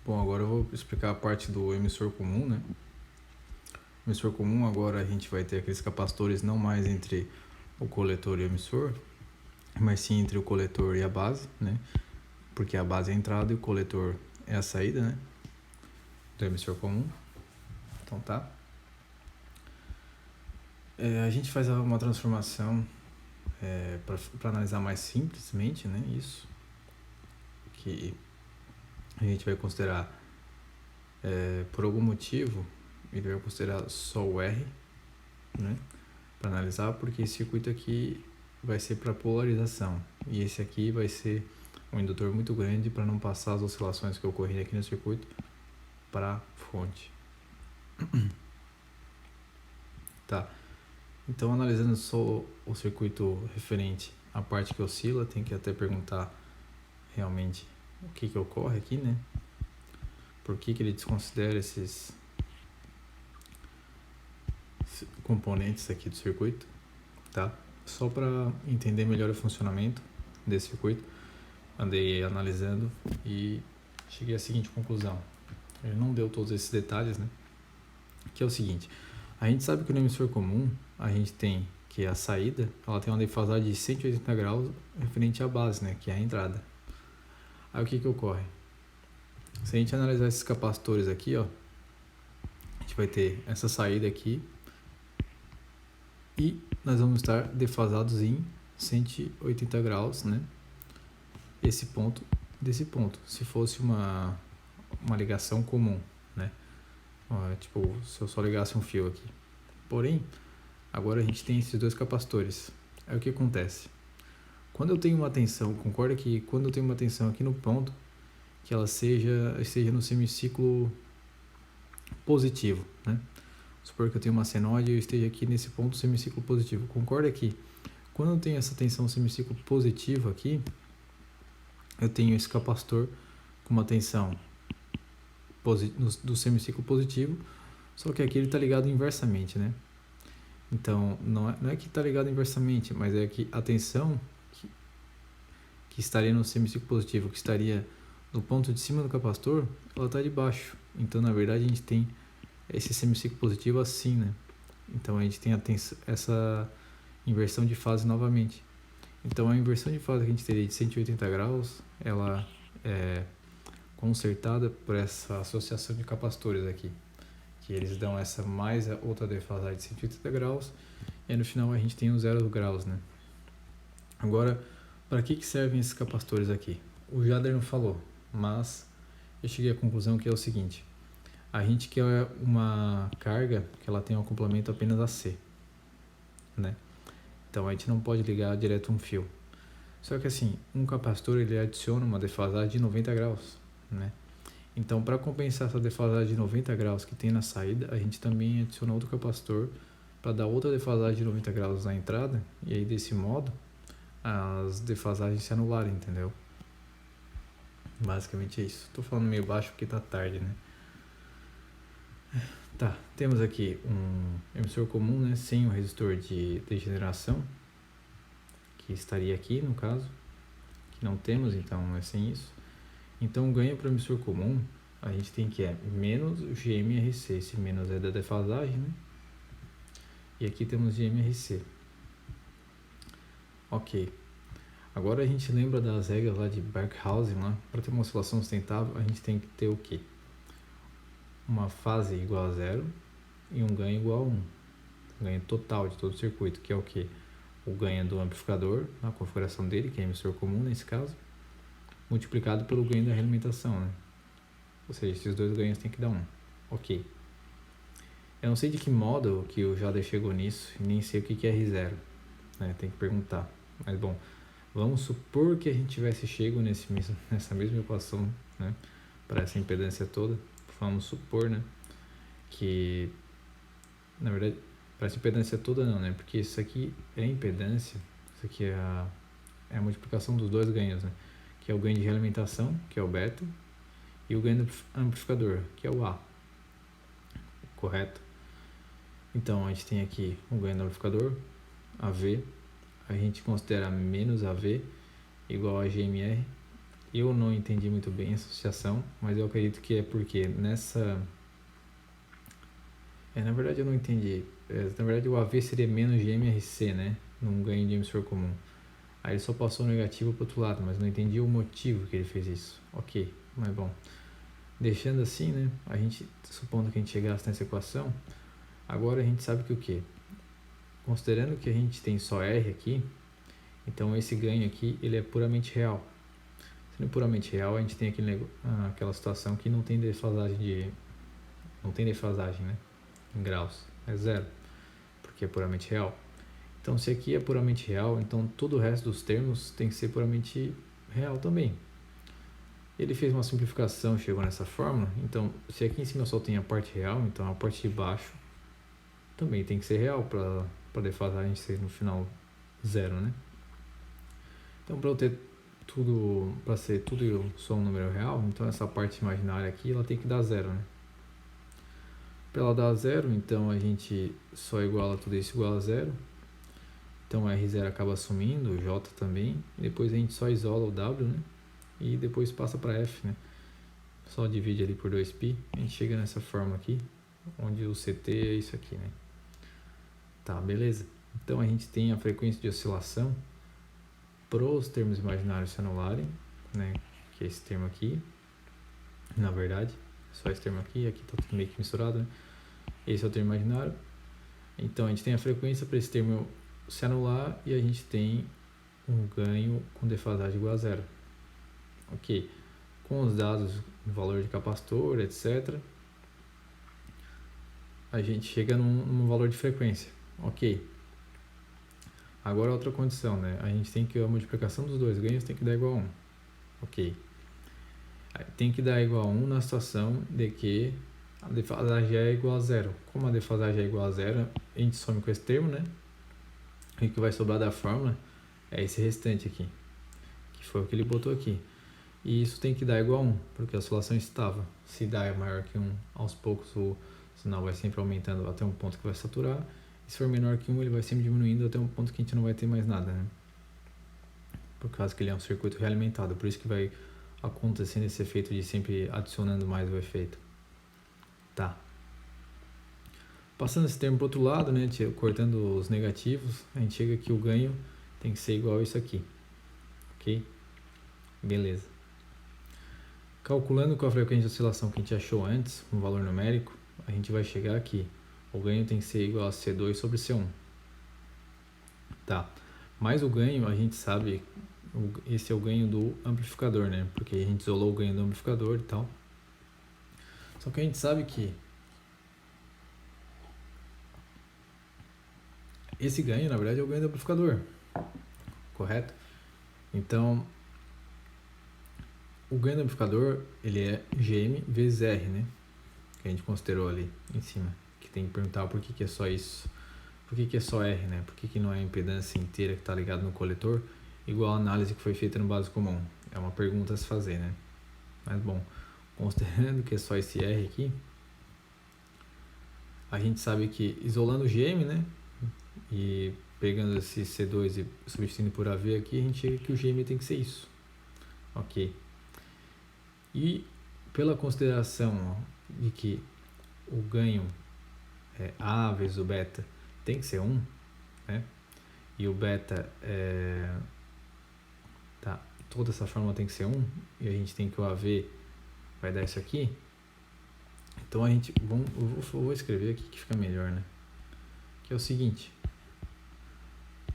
Bom, agora eu vou explicar a parte do emissor comum, né? O emissor comum, agora a gente vai ter aqueles capacitores não mais entre o coletor e o emissor, mas sim entre o coletor e a base, né? Porque a base é a entrada e o coletor é a saída, né? Do emissor comum. Então tá. A gente faz uma transformação para analisar mais simplesmente, né? Isso. Que a gente vai considerar, por algum motivo, ele vai considerar só o R, né? Para analisar, porque esse circuito aqui vai ser para polarização e esse aqui vai ser um indutor muito grande para não passar as oscilações que ocorrem aqui no circuito para a fonte. Tá. Então, analisando só o circuito referente à parte que oscila, tem que até perguntar realmente o que ocorre aqui, né? Por que ele desconsidera esses componentes aqui do circuito, tá? Só para entender melhor o funcionamento desse circuito, andei analisando e cheguei à seguinte conclusão. Ele não deu todos esses detalhes, né? Que é o seguinte: a gente sabe que no emissor comum a gente tem que a saída, ela tem uma defasagem de 180 graus referente à base, né? Que é a entrada. Aí o que ocorre? Se a gente analisar esses capacitores aqui, ó, a gente vai ter essa saída aqui e nós vamos estar defasados em 180 graus, né? Esse ponto desse ponto, se fosse uma ligação comum, né? Tipo, se eu só ligasse um fio aqui. Porém, agora a gente tem esses dois capacitores. Aí o que acontece? Quando eu tenho uma tensão, concorda que quando eu tenho uma tensão aqui no ponto, que ela esteja no semiciclo positivo, né? Supor que eu tenho uma senoide e eu esteja aqui nesse ponto semiciclo positivo. Concorda que quando eu tenho essa tensão semiciclo positivo aqui, eu tenho esse capacitor com uma tensão do semiciclo positivo, só que aqui ele está ligado inversamente, né? Então, não é que está ligado inversamente, mas é que a tensão que estaria no semiciclo positivo, que estaria no ponto de cima do capacitor, ela está de baixo. Então, na verdade, a gente tem esse semiciclo positivo assim, né? Então, a gente tem essa inversão de fase novamente. Então, a inversão de fase que a gente teria de 180 graus, ela é consertada por essa associação de capacitores aqui, que eles dão essa mais a outra defasagem de 180 graus, e aí no final a gente tem os 0 graus, né? Agora, para que servem esses capacitores aqui? O Jader não falou, mas eu cheguei à conclusão que é o seguinte: a gente quer uma carga que ela tenha um acoplamento apenas AC, né? Então a gente não pode ligar direto um fio. Só que assim, um capacitor ele adiciona uma defasagem de 90 graus, né? Então, para compensar essa defasagem de 90 graus que tem na saída, a gente também adiciona outro capacitor para dar outra defasagem de 90 graus na entrada, e aí desse modo as defasagens se anularem, entendeu? Basicamente é isso. Estou falando meio baixo porque tá tarde, né? Tá, temos aqui um emissor comum, né, sem o resistor de degeneração, que estaria aqui no caso, que não temos, então é sem isso. Então o ganho para o emissor comum, a gente tem que menos o GMRC, esse menos é da defasagem, né? E aqui temos GMRC. Ok. Agora a gente lembra das regras lá de Barkhausen, lá. Para ter uma oscilação sustentável, a gente tem que ter o quê? Uma fase igual a zero e um ganho igual a 1. Ganho total de todo o circuito, que é o quê? O ganho do amplificador, na configuração dele, que é emissor comum nesse caso, multiplicado pelo ganho da realimentação, né? Ou seja, esses dois ganhos tem que dar 1. Ok. Eu não sei de que modo que o Jader chegou nisso e nem sei o que é R0, né? Tem que perguntar. Mas bom, vamos supor que a gente tivesse chego nessa mesma equação, né? Para essa impedância toda. Vamos supor, né? Que, na verdade, para essa impedância toda não, né? Porque isso aqui é impedância, isso aqui é a multiplicação dos dois ganhos, né? Que é o ganho de realimentação, que é o beta, e o ganho do amplificador, que é o A. Correto? Então, a gente tem aqui o ganho do amplificador, AV, a gente considera menos AV igual a GMR, Eu não entendi muito bem essa associação, mas eu acredito que é porque nessa... na verdade eu não entendi. Na verdade o AV seria menos GMRC, né? Num ganho de emissor comum. Aí ele só passou o negativo para o outro lado, mas não entendi o motivo que ele fez isso. Ok, mas bom. Deixando assim, né? A gente, supondo que a gente chegasse nessa equação, agora a gente sabe que o quê? Considerando que a gente tem só R aqui, então esse ganho aqui, ele é puramente real. Sendo puramente real, a gente tem aquela situação que não tem defasagem não tem defasagem, né? Em graus, é zero, porque é puramente real. Então, se aqui é puramente real, então todo o resto dos termos tem que ser puramente real também. Ele fez uma simplificação, chegou nessa fórmula. Então, se aqui em cima só tem a parte real, então a parte de baixo também tem que ser real para a defasagem ser no final zero, né? Então, para eu ter tudo, para ser tudo só um número real, então essa parte imaginária aqui, ela tem que dar zero, né? Para ela dar zero, então a gente só iguala tudo isso igual a zero. Então R0 acaba sumindo, o J também, e depois a gente só isola o W, né? E depois passa para F, né? Só divide ali por 2π, a gente chega nessa forma aqui, onde o CT é isso aqui, né? Tá, beleza. Então a gente tem a frequência de oscilação para os termos imaginários se anularem, né? Que é esse termo aqui, na verdade, só esse termo aqui tá tudo meio que misturado, né? Esse é o termo imaginário. Então a gente tem a frequência para esse termo se anular e a gente tem um ganho com defasagem igual a zero. Ok. Com os dados no valor de capacitor, etc., a gente chega num valor de frequência. Ok. Agora outra condição, né? A gente tem que a multiplicação dos dois ganhos tem que dar igual a 1. Ok. Tem que dar igual a 1 na situação de que a defasagem é igual a zero. Como a defasagem é igual a zero, a gente some com esse termo, né? E o que vai sobrar da fórmula é esse restante aqui, que foi o que ele botou aqui. E isso tem que dar igual a 1, porque a oscilação estável. Se dá maior que 1, aos poucos o sinal vai sempre aumentando até um ponto que vai saturar. E se for menor que 1, ele vai sempre diminuindo até um ponto que a gente não vai ter mais nada, né? Por causa que ele é um circuito realimentado. Por isso que vai acontecendo esse efeito de sempre adicionando mais o efeito. Tá. Passando esse termo para o outro lado, né, cortando os negativos, a gente chega que o ganho tem que ser igual a isso aqui. Ok? Beleza. Calculando com a frequência de oscilação que a gente achou antes, um valor numérico, a gente vai chegar aqui. O ganho tem que ser igual a C2 sobre C1. Tá. Mas o ganho, a gente sabe, esse é o ganho do amplificador, né? Porque a gente isolou o ganho do amplificador e tal. Só que a gente sabe que esse ganho, na verdade, é o ganho do amplificador. Correto? Então, o ganho do amplificador, ele é Gm vezes R, né? Que a gente considerou ali em cima. Que tem que perguntar por que é só isso. Por que é só R, né? Por que não é a impedância inteira que está ligada no coletor, igual a análise que foi feita no básico comum? É uma pergunta a se fazer, né? Mas bom, considerando que é só esse R aqui, a gente sabe que isolando o Gm, né? E pegando esse C2 e substituindo por AV aqui, a gente chega que o Gm tem que ser isso. Ok. E pela consideração de que o ganho é A vezes o beta tem que ser 1, né? E o beta toda essa fórmula tem que ser 1, e a gente tem que o AV vai dar isso aqui. Então a gente, eu vou escrever aqui que fica melhor, né? Que é o seguinte,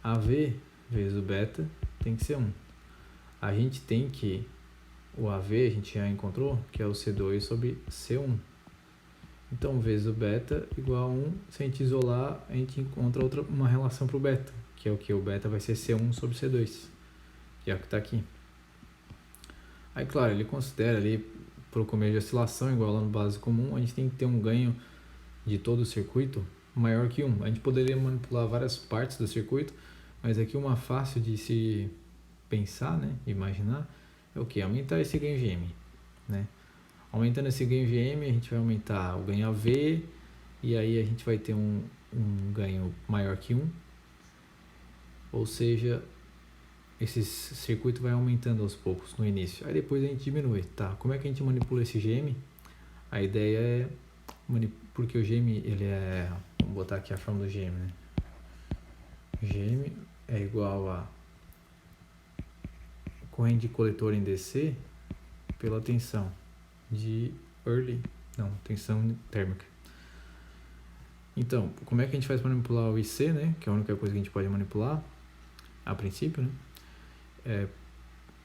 AV vezes o beta tem que ser 1. A gente tem que, o AV a gente já encontrou, que é o C2 sobre C1. Então, vezes o beta igual a 1, se a gente isolar, a gente encontra uma relação para o beta, que é o que? O beta vai ser C1 sobre C2, que é o que está aqui. Aí, claro, ele considera ali, para o começo de oscilação, igual lá no básico comum, a gente tem que ter um ganho de todo o circuito maior que 1. A gente poderia manipular várias partes do circuito, mas aqui uma fácil de se pensar, né, imaginar, é o que? Aumentar esse ganho Gm, né? Aumentando esse ganho Gm, a gente vai aumentar o ganho AV, e aí a gente vai ter um ganho maior que 1, ou seja, esse circuito vai aumentando aos poucos no início. Aí depois a gente diminui, tá? Como é que a gente manipula esse GM? A ideia é porque o GM, ele é... Vamos botar aqui a fórmula do GM, né? GM é igual a corrente de coletor em DC pela tensão de Early, não, tensão térmica. Então, como é que a gente faz para manipular o IC, né? Que é a única coisa que a gente pode manipular, a princípio, né? É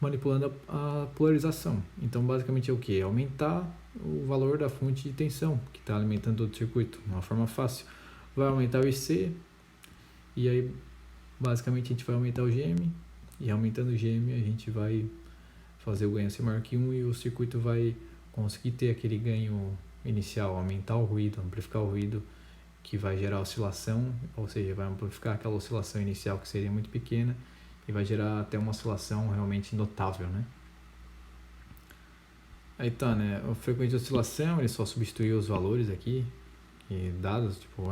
manipulando a polarização. Então, basicamente é o que? Aumentar o valor da fonte de tensão que está alimentando todo o circuito, de uma forma fácil. Vai aumentar o IC, e aí, basicamente, a gente vai aumentar o GM, e aumentando o GM, a gente vai fazer o ganho C maior que 1 e o circuito vai conseguir ter aquele ganho inicial, aumentar o ruído, amplificar o ruído, que vai gerar oscilação, ou seja, vai amplificar aquela oscilação inicial que seria muito pequena e vai gerar até uma oscilação realmente notável, né? Aí tá, né? A frequência de oscilação, ele só substituiu os valores aqui, e dados, tipo,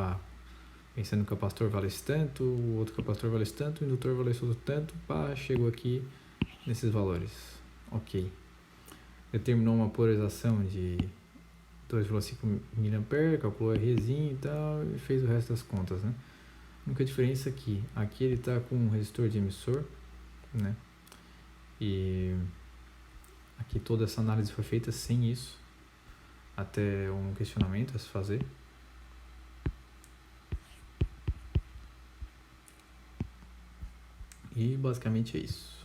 pensando que o capacitor vale esse tanto, o outro capacitor vale esse tanto, o indutor vale esse outro tanto, pá, chegou aqui nesses valores. Ok. Determinou uma polarização de 2,5 mA, calculou a Rzinho e tal, e fez o resto das contas, né? A única diferença é que aqui ele está com um resistor de emissor, né? E aqui toda essa análise foi feita sem isso, até um questionamento a se fazer. E basicamente é isso.